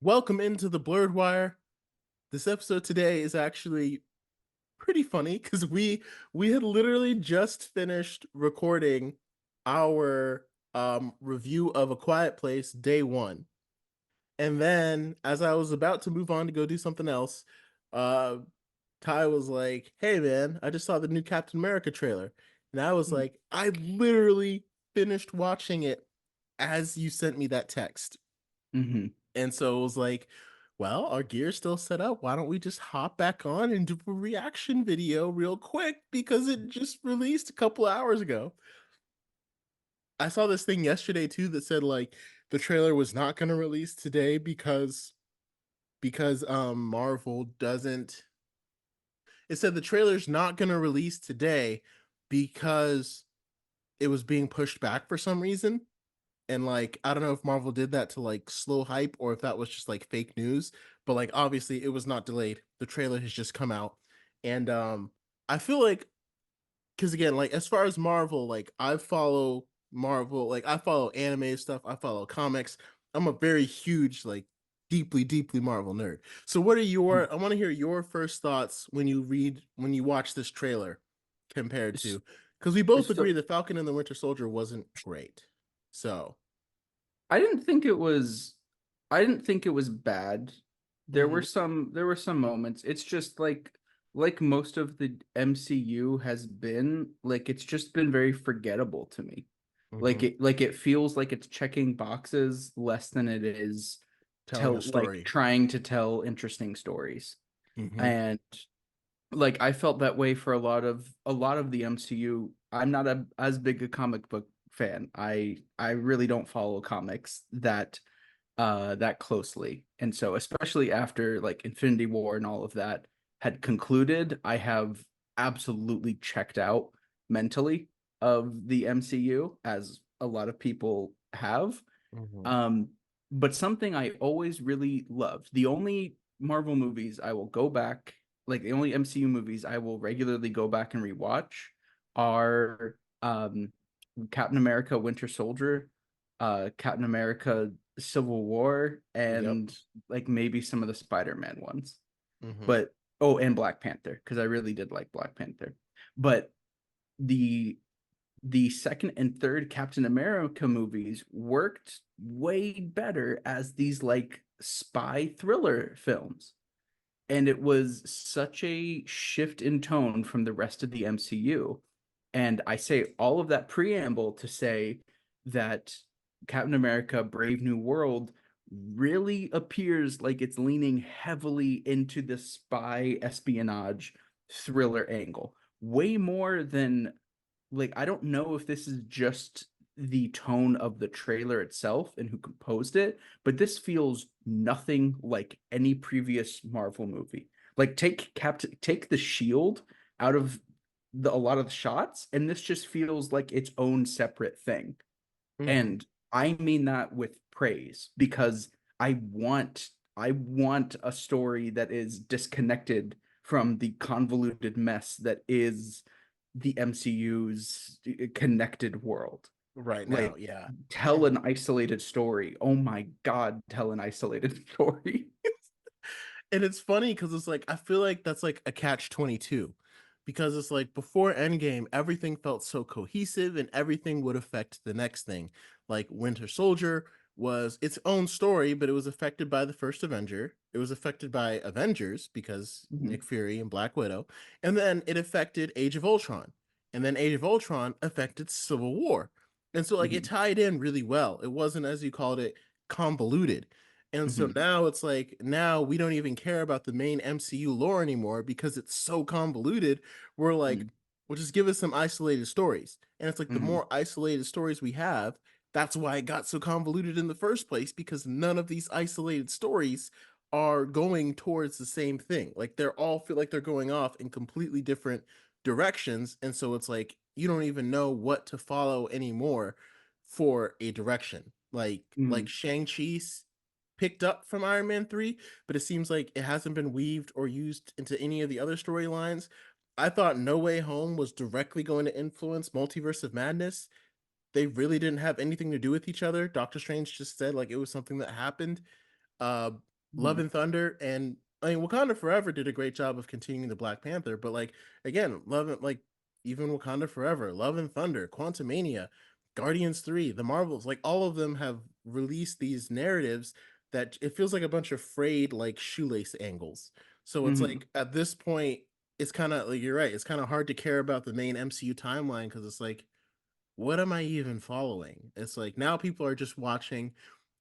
Welcome into the Blurred Wire. This episode today is actually pretty funny because we had literally just finished recording our review of A Quiet Place day one. And then as I was about to move on to go do something else, uh Ty was like, "Hey man, I just saw the new Captain America trailer." And I was like, "I literally finished watching it as you sent me that text." Mm-hmm. And so it was like, well, our gear's still set up. Why don't we just hop back on and do a reaction video real quick because it just released a couple hours ago. I saw this thing yesterday too that said like the trailer was not going to release today because Marvel doesn't. It said the trailer's not going to release today because it was being pushed back for some reason. And like, I don't know if Marvel did that to like slow hype or if that was just like fake news, but like obviously it was not delayed. The trailer has just come out. And I feel like because again, like as far as Marvel, like I follow Marvel, like I follow anime stuff, I follow comics. I'm a very huge, like deeply Marvel nerd. So what are I want to hear your first thoughts when you watch this trailer compared to because we both agree So that Falcon and the Winter Soldier wasn't great. So I didn't think it was I didn't think it was bad. hmm There were some moments. It's just like most of the MCU has been, like it's just been very forgettable to me. hmm Like it feels like it's checking boxes less than it is telling a story. trying to tell interesting stories. hmm And like I felt that way for a lot of the MCU. I'm not as big a comic book fan. I really don't follow comics that closely. And so especially after like Infinity War and all of that had concluded, I have absolutely checked out mentally of the MCU as a lot of people have. hmm Um, but something I always really loved, the only Marvel movies I will go back, like the only MCU movies I will regularly go back and rewatch are Captain America Winter Soldier, Captain America Civil War, Yep. and like maybe some of the Spider-Man ones. hmm But oh, and Black Panther, because I really did like Black Panther. But the the second and third Captain America movies worked way better as these like spy thriller films. And it was such a shift in tone from the rest of the MCU. And I say all of that preamble to say that Captain America Brave New World really appears like it's leaning heavily into the spy espionage thriller angle, way more than like I don't know if this is just the tone of the trailer itself and who composed it, but this feels nothing like any previous Marvel movie. Like take the shield out of a lot of the shots, and this just feels like its own separate thing. hmm And I mean that with praise because I want a story that is disconnected from the convoluted mess that is the MCU's connected world. Right now, Like yeah. tell an isolated story. Oh my God, tell an isolated story. And it's funny because it's like I feel like that's like a catch 22 because it's like before Endgame, everything felt so cohesive and everything would affect the next thing. Like Winter Soldier was its own story, but it was affected by the first Avenger. It was affected by Avengers because Mhm, Nick Fury and Black Widow, and then it affected Age of Ultron, and then Age of Ultron affected Civil War, and so like it mhm, tied in really well. It wasn't, as you called it, convoluted. And so mhm, now it's like now we don't even care about the main MCU lore anymore because it's so convoluted. We're like, mhm, well, just give us some isolated stories. And it's like the mhm, more isolated stories we have, that's why it got so convoluted in the first place, because none of these isolated stories are going towards the same thing. Like they're all feel like they're going off in completely different directions. And so it's like you don't even know what to follow anymore for a direction. Like mhm. Shang-Chi's picked up from Iron Man 3, but it seems like it hasn't been weaved or used into any of the other storylines. I thought No Way Home was directly going to influence Multiverse of Madness. They really didn't have anything to do with each other. Doctor Strange just said like it was something that happened. Uh, Love Mhm. and Thunder, and I mean Wakanda Forever did a great job of continuing the Black Panther, but like again, Love and like even Wakanda Forever, Love and Thunder, Quantumania, Guardians 3, the Marvels, like all of them have released these narratives that it feels like a bunch of frayed like shoelace angles. So it's Mhm. like at this point, it's kind of like you're right, it's kind of hard to care about the main MCU timeline because it's like what am I even following? It's like now people are just watching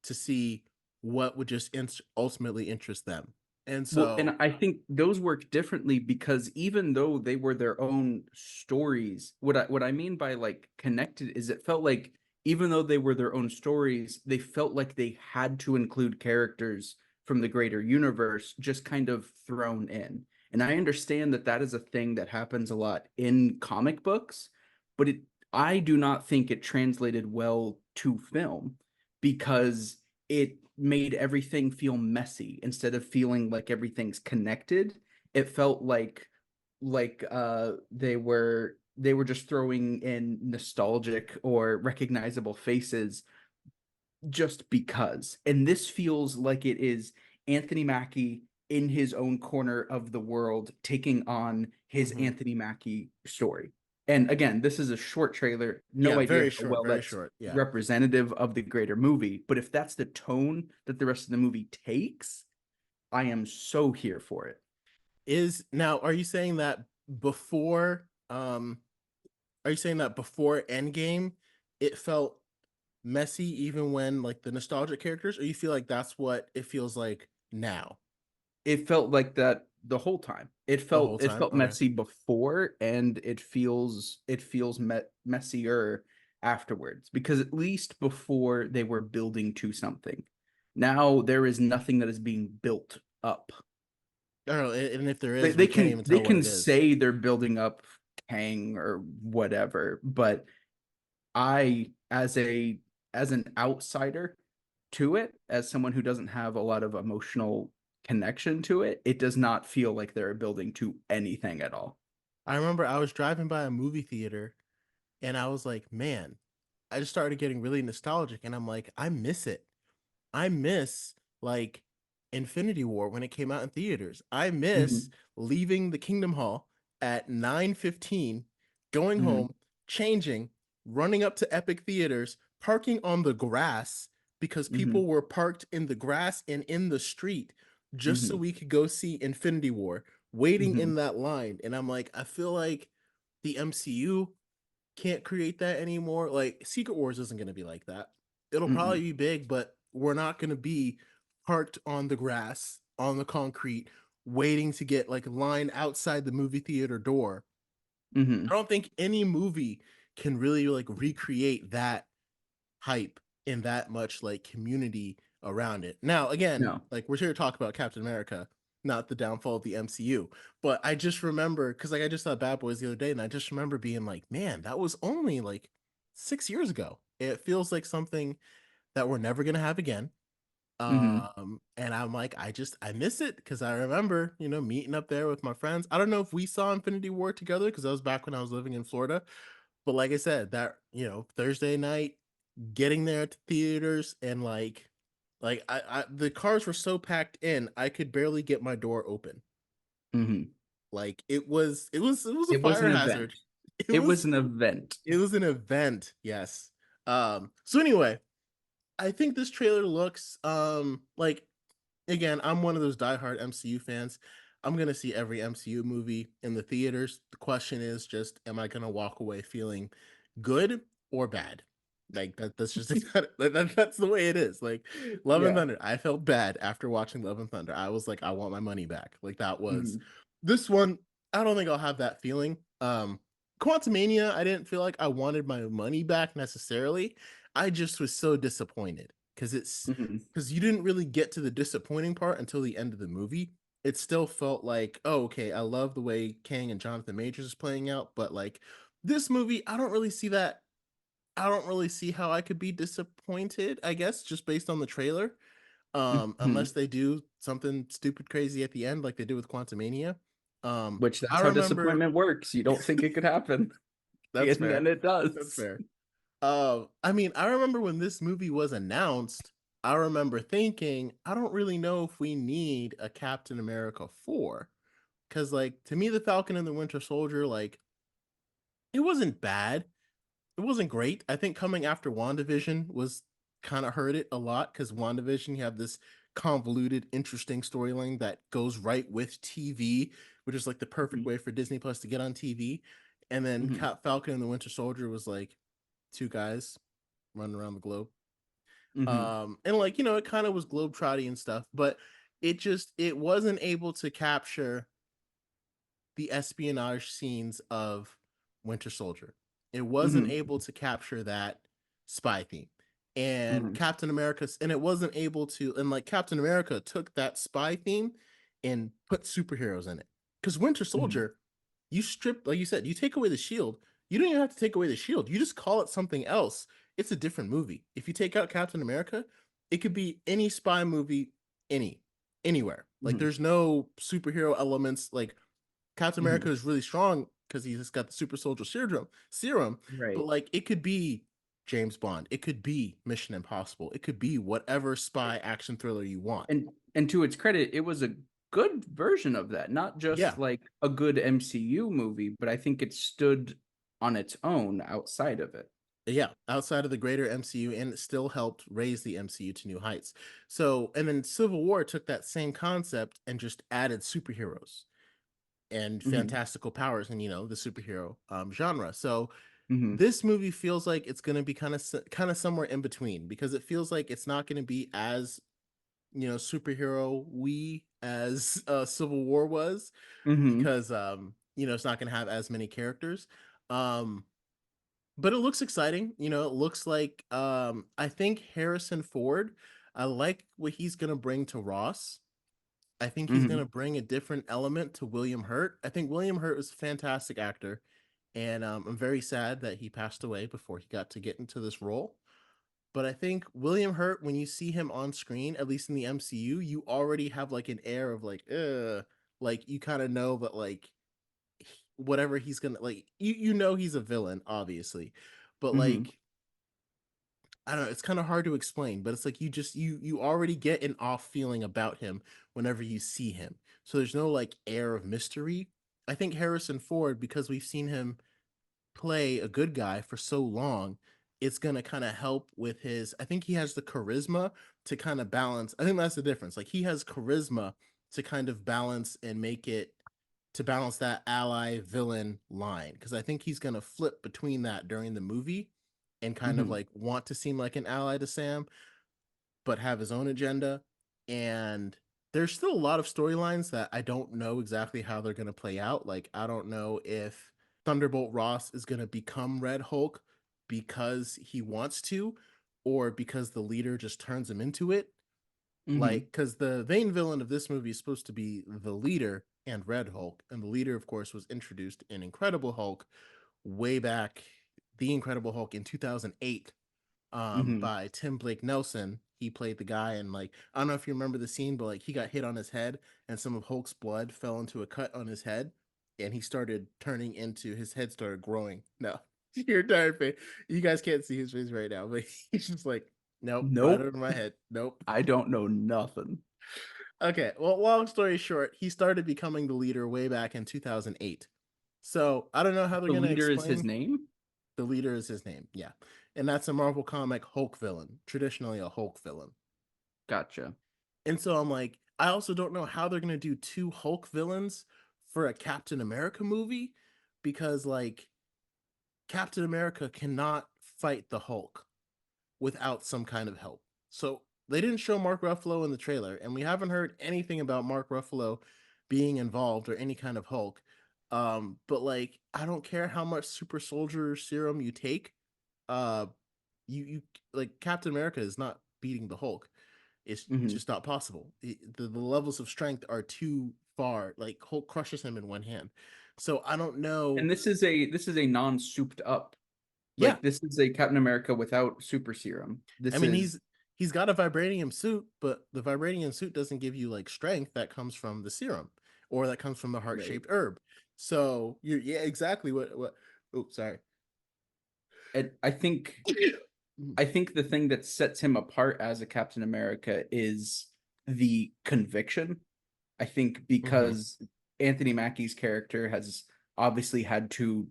to see what would just ultimately interest them. And Well, and so, I think those work differently because even though they were their own stories, what I mean by like connected is it felt like even though they were their own stories, they felt like they had to include characters from the greater universe just kind of thrown in. And I understand that that is a thing that happens a lot in comic books, but I do not think it translated well to film because it made everything feel messy instead of feeling like everything's connected. It felt like they were just throwing in nostalgic or recognizable faces just because. And this feels like it is Anthony Mackie in his own corner of the world taking on his mhm. Anthony Mackie story. And again, this is a short trailer. Yeah, No idea very how short, well very that's short. Yeah. representative of the greater movie. But if that's the tone that the rest of the movie takes, I am so here for it. Is now, are you saying that before, are you saying that before Endgame, it felt messy even when like the nostalgic characters, or you feel like that's what it feels like now It felt like that the whole time. It the whole felt it time? felt Okay. messy before, and it feels messier afterwards because at least before they were building to something. Now there is nothing that is being built up. I don't know, and if there They, is, we they can't can even they tell what can it is. say they're building up Kang or whatever, but I as an outsider to it, as someone who doesn't have a lot of emotional connection to it, it does not feel like they're building to anything at all. I remember I was driving by a movie theater and I was like, man, I just started getting really nostalgic and I'm like, I miss it. I miss like Infinity War when it came out in theaters. I miss Hmm. leaving the Kingdom Hall at 9:15, going Hmm. home, changing, running up to Epic Theaters, parking on the grass because Hmm. people were parked in the grass and in the street just so Hmm. we could go see Infinity War, waiting Hmm. in that line. And I'm like, I feel like the MCU can't create that anymore. Like Secret Wars isn't going to be like that. It'll probably Hmm. be big, but we're not going to be parked on the grass, on the concrete, waiting to get like line outside the movie theater door. I Hmm. don't think any movie can really like recreate that hype and that much like community around it. Now, again, No. like we're here to talk about Captain America, not the downfall of the MCU. But I just remember because like I just saw Bad Boys the other day, and I just remember being like, man, that was only like 6 years ago. It feels like something that we're never gonna have again. Hmm. And I'm like, I miss it because I remember, meeting up there with my friends. I don't know if we saw Infinity War together because that was back when I was living in Florida. But like I said, that Thursday night, getting there at the theaters and like the cars were so packed in, I could barely get my door open. Hmm. Like it was a It was fire an hazard. event. It It was was an event. it was an event, yes. So anyway, I think this trailer looks like again, I'm one of those diehard MCU fans. I'm gonna see every MCU movie in the theaters. The question is just, am I gonna walk away feeling good or bad? Like that's just that's the way it is. Like Love and Yeah. Thunder, I felt bad after watching Love and Thunder. I was like, I want my money back. Like that was Hmm. this one. I don't think I'll have that feeling. Quantumania, I didn't feel like I wanted my money back necessarily. I just was so disappointed Hmm. because you didn't really get to the disappointing part until the end of the movie. It still felt like, oh, okay, I love the way Kang and Jonathan Majors is playing out, but like this movie, I don't really see that. I don't really see how I could be disappointed, I guess, just based on the trailer. Hmm. Unless they do something stupid crazy at the end, like they did with Quantumania. Which I that's how remember disappointment works. You don't think it could happen, that's and fair. then it That's does. fair. I mean, I remember when this movie was announced. I remember thinking, I don't really know if we need a Captain America 4. Cause like to me, the Falcon and the Winter Soldier, like, it wasn't bad. It wasn't great. I think coming after WandaVision was kind of hurt it a lot because WandaVision, you have this convoluted, interesting storyline that goes right with TV, which is like the perfect way for Disney Plus to get on TV. And then Mm-hmm. Falcon and the Winter Soldier was like two guys running around the globe. Mm-hmm. And like, it kind of was globetrotty and stuff, but it wasn't able to capture the espionage scenes of Winter Soldier. It wasn't Mm-hmm. able to capture that spy theme. And Mm-hmm. Captain America, and it wasn't able to, and like Captain America took that spy theme and put superheroes in it. Because Winter Mm-hmm. Soldier, you strip, like you said, you take away the shield. You don't even have to take away the shield. You just call it something else. It's a different movie. If you take out Captain America, it could be any spy movie, any, anywhere. Like Mm-hmm. there's no superhero elements. Like Captain Mm-hmm. America is really strong because he's got the super soldier serum, but Right. like it could be James Bond, it could be Mission Impossible, it could be whatever spy action thriller you want. And to its credit, it was a good version of that. Not Yeah, just like a good MCU movie, but I think it stood on its own outside of it. yeah, outside of the greater MCU, and it still helped raise the MCU to new heights. So, and then Civil War took that same concept and just added superheroes and Mm-hmm. fantastical powers and the superhero genre. So Mm-hmm. this movie feels like it's going to be kind of somewhere in between because it feels like it's not going to be as superhero we as Civil War was Mm-hmm. because it's not going to have as many characters. um but it looks exciting. It looks like I think Harrison Ford, I like what he's going to bring to Ross. I think he's going Mm-hmm. to bring a different element to William Hurt. I think William Hurt was a fantastic actor, and I'm very sad that he passed away before he got to get into this role. But I think William Hurt, when you see him on screen, at least in the MCU, you already have like an air of like you kind of know, but like whatever he's gonna like, you know he's a villain, obviously, but Mm-hmm. like I don't know, it's kind of hard to explain, but it's like you already get an off feeling about him whenever you see him. So there's no like air of mystery. I think Harrison Ford, because we've seen him play a good guy for so long, it's going to kind of help with his. I think he has the charisma to kind of balance. I think that's the difference. Like he has charisma to kind of balance and make it to balance that ally villain line because I think he's going to flip between that during the movie and kind of Mm-hmm. like want to seem like an ally to Sam but have his own agenda. And there's still a lot of storylines that I don't know exactly how they're going to play out. Like, I don't know if Thunderbolt Ross is going to become Red Hulk because he wants to, or because the leader just turns him into it. Mm-hmm. Like, because the main villain of this movie is supposed to be the leader and Red Hulk. And the leader, of course, was introduced in Incredible Hulk way back, The Incredible Hulk in 2008, Mm-hmm. by Tim Blake Nelson. He played the guy, and like I don't know if you remember the scene, but like he got hit on his head, and some of Hulk's blood fell into a cut on his head, and he started turning into his head started growing. No, your tired face. You guys can't see his face right now, but he's just like, nope, right Nope. over my head. Nope. I don't know nothing. Okay. Well, long story short, he started becoming the leader way back in 2008. So I don't know how they're The gonna leader is his explain. name? The leader is his name. Yeah. And that's a Marvel comic Hulk villain, traditionally a Hulk villain. Gotcha. And so I'm like, I also don't know how they're going to do two Hulk villains for a Captain America movie because, like, Captain America cannot fight the Hulk without some kind of help. So they didn't show Mark Ruffalo in the trailer, and we haven't heard anything about Mark Ruffalo being involved or any kind of Hulk. But like, I don't care how much super soldier serum you take. Uh, you like Captain America is not beating the Hulk. It's Mm-hmm. just not possible. The levels of strength are too far. Like Hulk crushes him in one hand. So I don't know. And this is a non-souped up. Yeah, Like this is a Captain America without super serum. I This mean is he's got a vibranium suit, but the vibranium suit doesn't give you like strength that comes from the serum or that comes from the heart right. shaped herb. So you're yeah exactly what. Oh sorry. And I think Mm. I think the thing that sets him apart as a Captain America is the conviction. I think Mm-hmm. because Anthony Mackie's character has obviously had to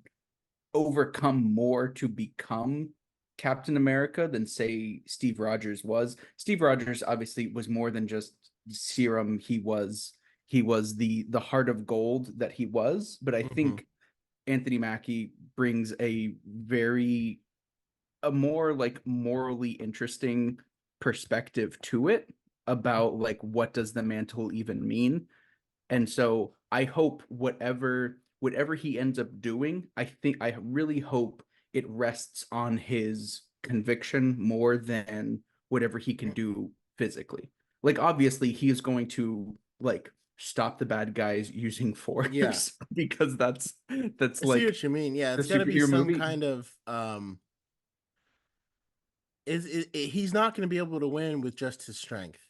overcome more to become Captain America than say Steve Rogers was. Steve Rogers obviously was more than just serum. He was the heart of gold that he was, but I Mm-hmm. think Anthony Mackie brings a more like morally interesting perspective to it about like what does the mantle even mean. And so I hope whatever he ends up doing, I really hope it rests on his conviction more than whatever he can do physically. Like obviously he is going to like stop the bad guys using Yeah, force because that's I see like what you mean. Yeah, the it's got to be superhero some movie. kind of he's not going to be able to win with just his strength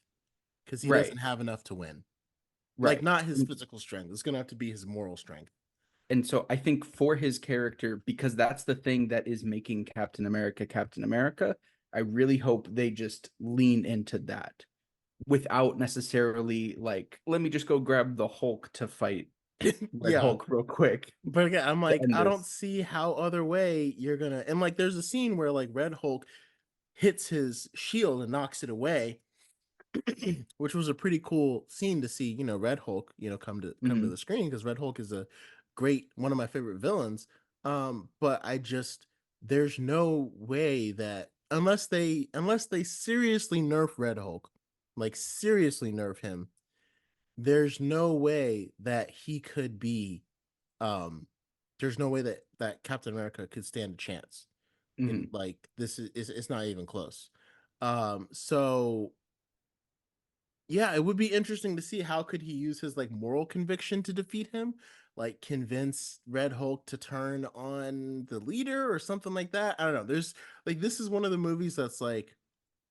because he Right, doesn't have enough to win. Like right. not his physical strength. It's going to have to be his moral strength. And so I think for his character, because that's the thing that is making Captain America, I really hope they just lean into that without necessarily like, let me just go grab the Hulk to fight Red Yeah, Hulk real quick but again, I'm to like, end I don't this. see how other way you're gonna. And like, there's a scene where like Red Hulk hits his shield and knocks it away, which was a pretty cool scene to see. Red Hulk, come to Mm-hmm, the screen because Red Hulk is a great one of my favorite villains. But there's no way that unless they seriously nerf Red Hulk, like seriously nerf him, there's no way that he could be um there's no way that Captain America could stand a chance in mm-hmm, like this is it's not even close. So yeah, it would be interesting to see how could he use his like moral conviction to defeat him, like convince Red Hulk to turn on the leader or something like that. I don't know. There's like this is one of the movies that's like,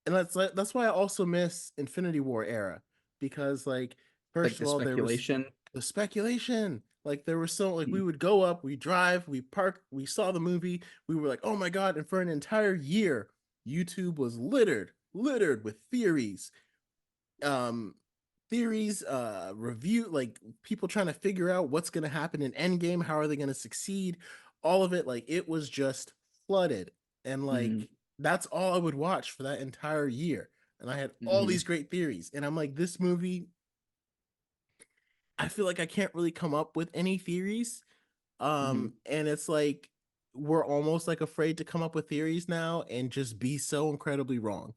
and that's why I also miss Infinity War era because like like first the of all there was speculation. the speculation. Like there was so like we would go up, we drive, we park, we saw the movie, we were like, oh my god! And for an entire year, YouTube was littered with um review, like people trying to figure out what's going to happen in Endgame, how are they going to succeed, all of it. Like it was just flooded, and Mm-hmm, like that's all I would watch for that entire year. And I had all mm-hmm, these great theories, and I'm like, this movie, I feel like I can't really come up with any theories. mm-hmm, And it's like we're almost like afraid to come up with theories now and just be so incredibly wrong.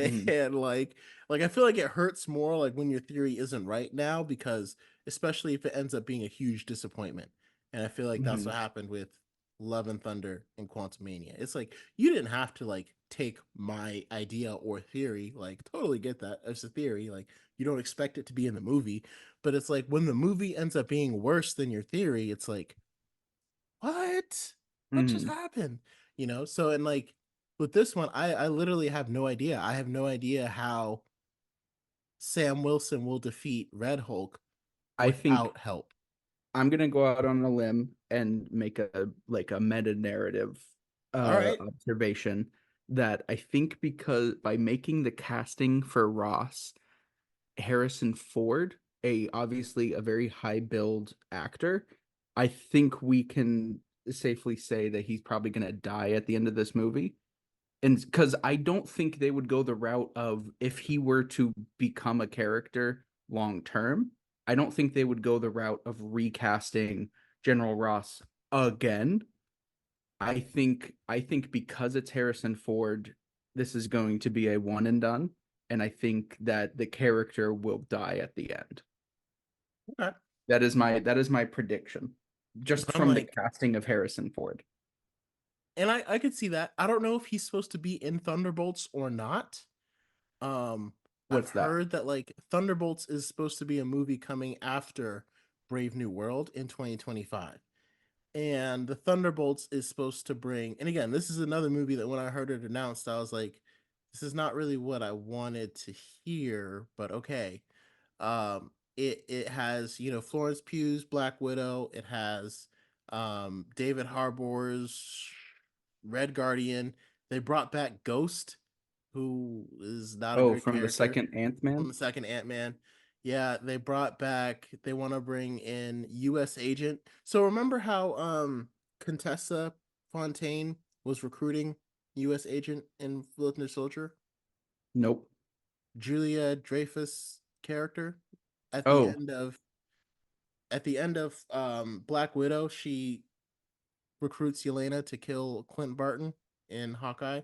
mm-hmm, And like I feel like it hurts more like when your theory isn't right now, because especially if it ends up being a huge disappointment. And I feel like that's mm-hmm, what happened with Love and Thunder and Quantumania. It's like you didn't have to like take my idea or theory, like totally get that as a theory, like you don't expect it to be in the movie, but it's like when the movie ends up being worse than your theory, it's like what just mm-hmm. happened? So and like with this one, I literally have no idea. I have no idea how Sam Wilson will defeat Red Hulk I think without help. I'm gonna go out on a limb and make a meta narrative All right. observation that I think because by making the casting for Ross Harrison Ford, a obviously a very high build actor, I think we can safely say that he's probably gonna die at the end of this movie. And because I don't think they would go the route of if he were to become a character long term, I don't think they would go the route of recasting General Ross again. I think because it's Harrison Ford, this is going to be a one and done, and I think that the character will die at the end. Okay. That is my prediction, just I'm from the like, casting of Harrison Ford. and I could see that. I don't know if he's supposed to be in Thunderbolts or not. I've What's that? heard that like Thunderbolts is supposed to be a movie coming after Brave New World in 2025. And the Thunderbolts is supposed to bring, and again, this is another movie that when I heard it announced, I was like, this is not really what I wanted to hear, but okay. It has, Florence Pugh's Black Widow, it has David Harbour's Red Guardian, They brought back Ghost, who is not a Oh, good from the character second from Ant-Man? the second Ant-Man. Yeah, they brought back. They want to bring in U.S. Agent. So remember how Contessa Fontaine was recruiting U.S. Agent in Winter Soldier? Nope. Julia Dreyfus character at the Oh, end of Black Widow, she recruits Yelena to kill Clint Barton in Hawkeye,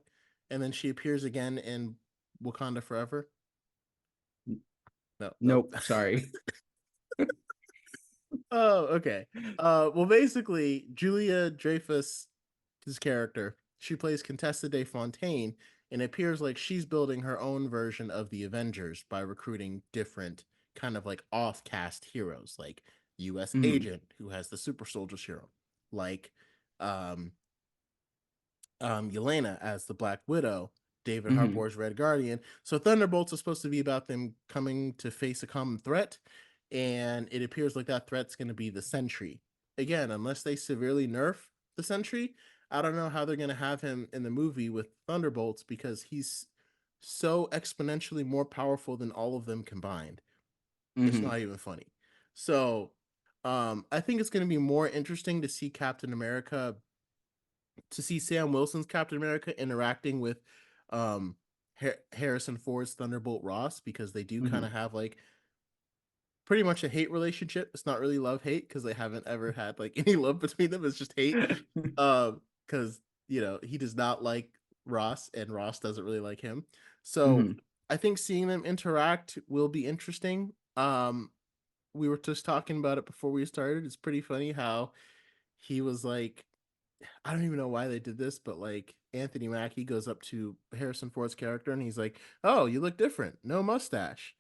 and then she appears again in Wakanda Forever. No, nope. nope. Sorry. Oh, okay. Well, basically, Julia Dreyfus' character, she plays Contessa de Fontaine, and it appears like she's building her own version of the Avengers by recruiting different kind of like off-cast heroes, like U.S. Hmm. Agent, who has the super soldier serum, like um, Yelena as the Black Widow, David Hmm. Harbour's Red Guardian. So Thunderbolts is supposed to be about them coming to face a common threat, and it appears like that threat's going to be the Sentry. Again, unless they severely nerf the Sentry, I don't know how they're going to have him in the movie with Thunderbolts because he's so exponentially more powerful than all of them combined. It's Hmm. not even funny. So, I think it's going to be more interesting to see Captain America to see Sam Wilson's Captain America interacting with um Harrison Ford's Thunderbolt Ross because they do kind Hmm. of have like pretty much a hate relationship. It's not really love hate because they haven't ever had like any love between them. It's just hate. Because he does not like Ross and Ross doesn't really like him. So Hmm. I think seeing them interact will be interesting. We were just talking about it before we started. It's pretty funny how he was like, I don't even know why they did this, but like Anthony Mackie goes up to Harrison Ford's character and he's like, "Oh, you look different. No mustache."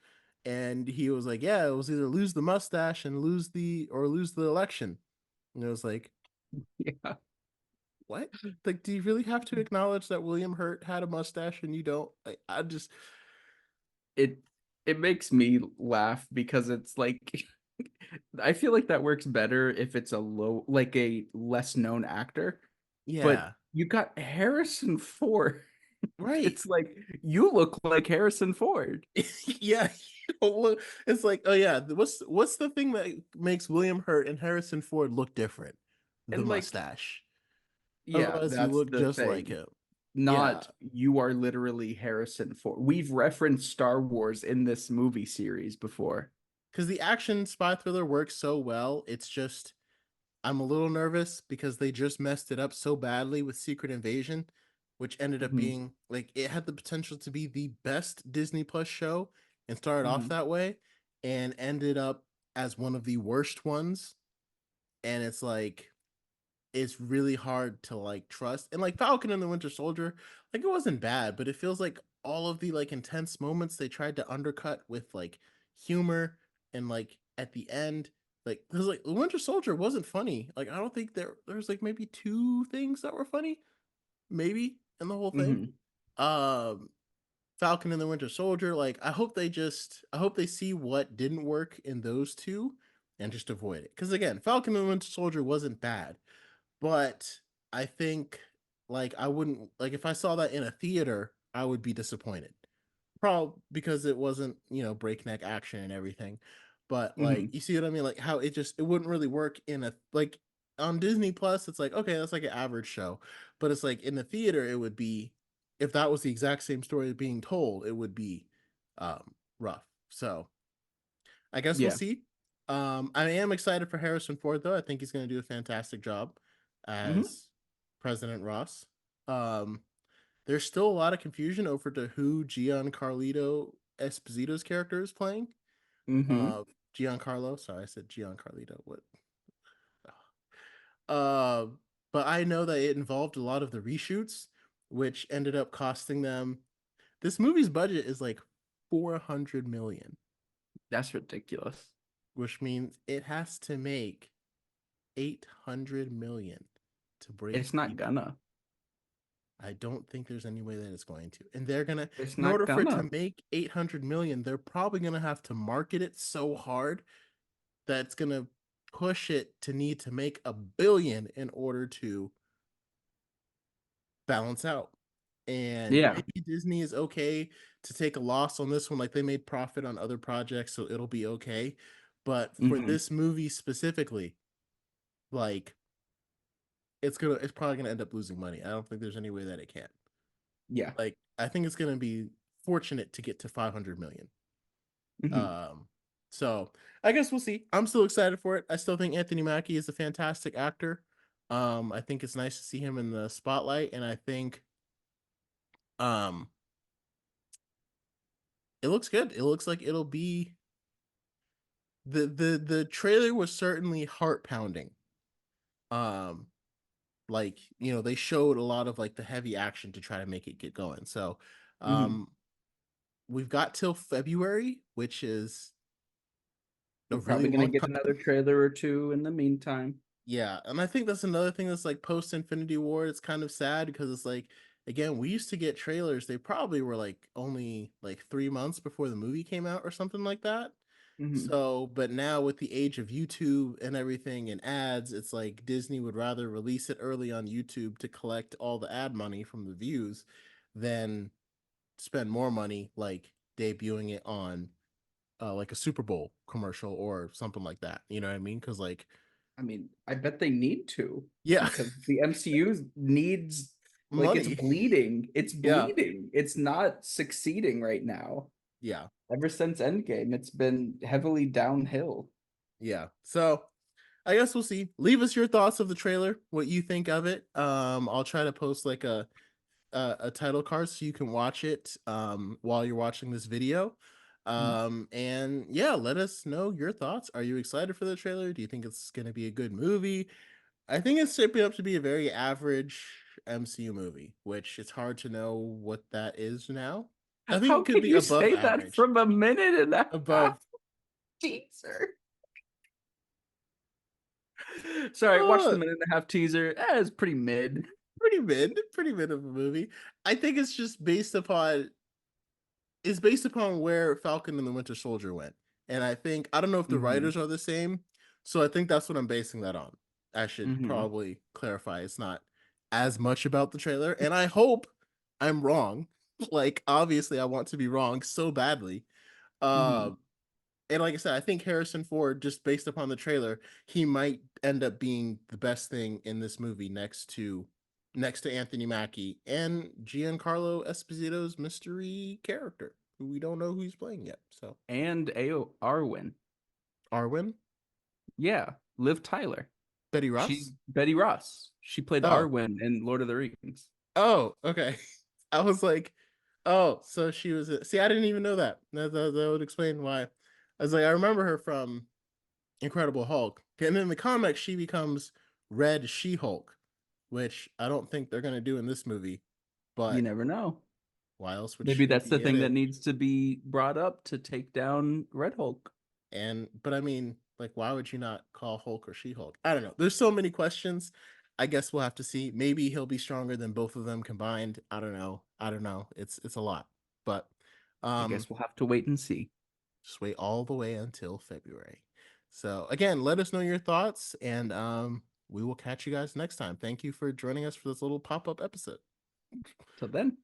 And he was like, "Yeah, it was either lose the mustache and lose the election." And it was like, Yeah. "What? Like, do you really have to acknowledge that William Hurt had a mustache and you don't?" Like, I just, It it makes me laugh because it's like I feel like that works better if it's like a less known actor. But yeah, you got Harrison Ford. right. It's like you look like Harrison Ford. Yeah, you don't look. It's like, oh yeah, what's the thing that makes William Hurt and Harrison Ford look different? The And like, mustache. yeah, Otherwise, you that's look the just like thing. him. Yeah, Not you are literally Harrison Ford. We've referenced Star Wars in this movie series before. because the action spy thriller works so well. It's just I'm a little nervous because they just messed it up so badly with Secret Invasion, which ended up Hmm. being like it had the potential to be the best Disney Plus show and started off Hmm. that way and ended up as one of the worst ones. And it's like it's really hard to like trust. And like Falcon and the Winter Soldier, like it wasn't bad, but it feels like all of the like intense moments they tried to undercut with like humor and like at the end, like because like the Winter Soldier wasn't funny. Like I don't think there's like maybe two things that were funny, maybe in the whole thing. Hmm. Um Falcon and the Winter Soldier, like I hope they see what didn't work in those two and just avoid it. Because again, Falcon and the Winter Soldier wasn't bad, but I think like I wouldn't like if I saw that in a theater, I would be disappointed. Probably because it wasn't, breakneck action and everything. But like Hmm. you see what I mean? Like how it wouldn't really work in a like on Disney Plus, it's like, okay, that's like an average show. But it's like in the theater, it would be if that was the exact same story being told, it would be rough. So I guess we'll Yeah. see. I am excited for Harrison Ford though. I think he's going to do a fantastic job Hmm. as President Ross. Um, there's still a lot of confusion over to who Giancarlo Esposito's character is playing. Hmm. Uh, Giancarlo. Sorry, I said Giancarlito. What? Uh, but I know that it involved a lot of the reshoots, which ended up costing them. This movie's budget is like 400 million, That's ridiculous. which means it has to make 800 million to break It's not even. gonna. I don't think there's any way that it's going to. And they're going to, It's in not order for it gonna. to make 800 million, they're probably going to have to market it so hard that it's going to push it to need to make 1 billion in order to balance out. and Yeah. maybe Disney is okay to take a loss on this one. Like they made profit on other projects, so it'll be okay. But for Hmm. this movie specifically, like it's probably gonna end up losing money. I don't think there's any way that it can. Yeah. Like I think it's gonna be fortunate to get to 500 million. Hmm. Um, so I guess we'll see. I'm still excited for it. I still think Anthony Mackie is a fantastic actor. I think it's nice to see him in the spotlight, and I think um it looks good. It looks like it'll be the trailer was certainly heart pounding. Um, like they showed a lot of like the heavy action to try to make it get going. So, Hmm. um, we've got till February, which is a We're really probably gonna long get time. another trailer or two in the meantime. Yeah, and I think that's another thing that's like post Infinity War. It's kind of sad because it's like again, we used to get trailers. They probably were like only like 3 months before the movie came out or something like that. Hmm. So, but now with the age of YouTube and everything and ads, it's like Disney would rather release it early on YouTube to collect all the ad money from the views than spend more money like debuting it on like a Super Bowl commercial or something like that. You know what I mean? Because like, I mean, I bet they need to yeah, because the MCU needs, like, it's money. bleeding. It's Yeah, bleeding. It's not succeeding right now. yeah, Ever since Endgame, it's been heavily downhill. yeah. So I guess we'll see. Leave us your thoughts of the trailer, what you think of it. I'll try to post like a title card so you can watch it while you're watching this video. And yeah, let us know your thoughts. Are you excited for the trailer? Do you think it's going to be a good movie? I think it's shaping up to be a very average MCU movie, which it's hard to know what that is now. I think How it could can be you above say that average. from a minute and a half Above. teaser? Sorry, watch the uh, minute and a half teaser. It's pretty mid. pretty mid of a movie. I think it's just based upon is based upon where Falcon and the Winter Soldier went. And I think I don't know if the Hmm. writers are the same. So I think that's what I'm basing that on. I should Hmm. probably clarify it's not as much about the trailer. And I hope I'm wrong. Like obviously I want to be wrong so badly. Hmm. Uh and like I said, I think Harrison Ford, just based upon the trailer, he might end up being the best thing in this movie next to Anthony Mackie and Giancarlo Esposito's mystery character, who we don't know who he's playing yet. So And A.O. Arwen. Arwen, Yeah, Liv Tyler. Betty She's Ross. Betty Ross. She played Oh, Arwen in Lord of the Rings. oh, okay. I was like, oh, so she was. See, I didn't even know that. That would explain why. I was like, I remember her from Incredible Hulk. And in the comics, she becomes Red She Hulk, which I don't think they're gonna do in this movie. You But never know. why else would Maybe she that's the be in thing that it? needs to be brought up to take down Red Hulk. And but I mean, like, why would you not call Hulk or She Hulk? I don't know. There's so many questions. I guess we'll have to see. Maybe he'll be stronger than both of them combined. I don't know. I don't know. It's a lot. But I um guess we'll have to wait and see. just wait all the way until February. So again, let us know your thoughts and we will catch you guys next time. Thank you for joining us for this little pop-up episode. Till then.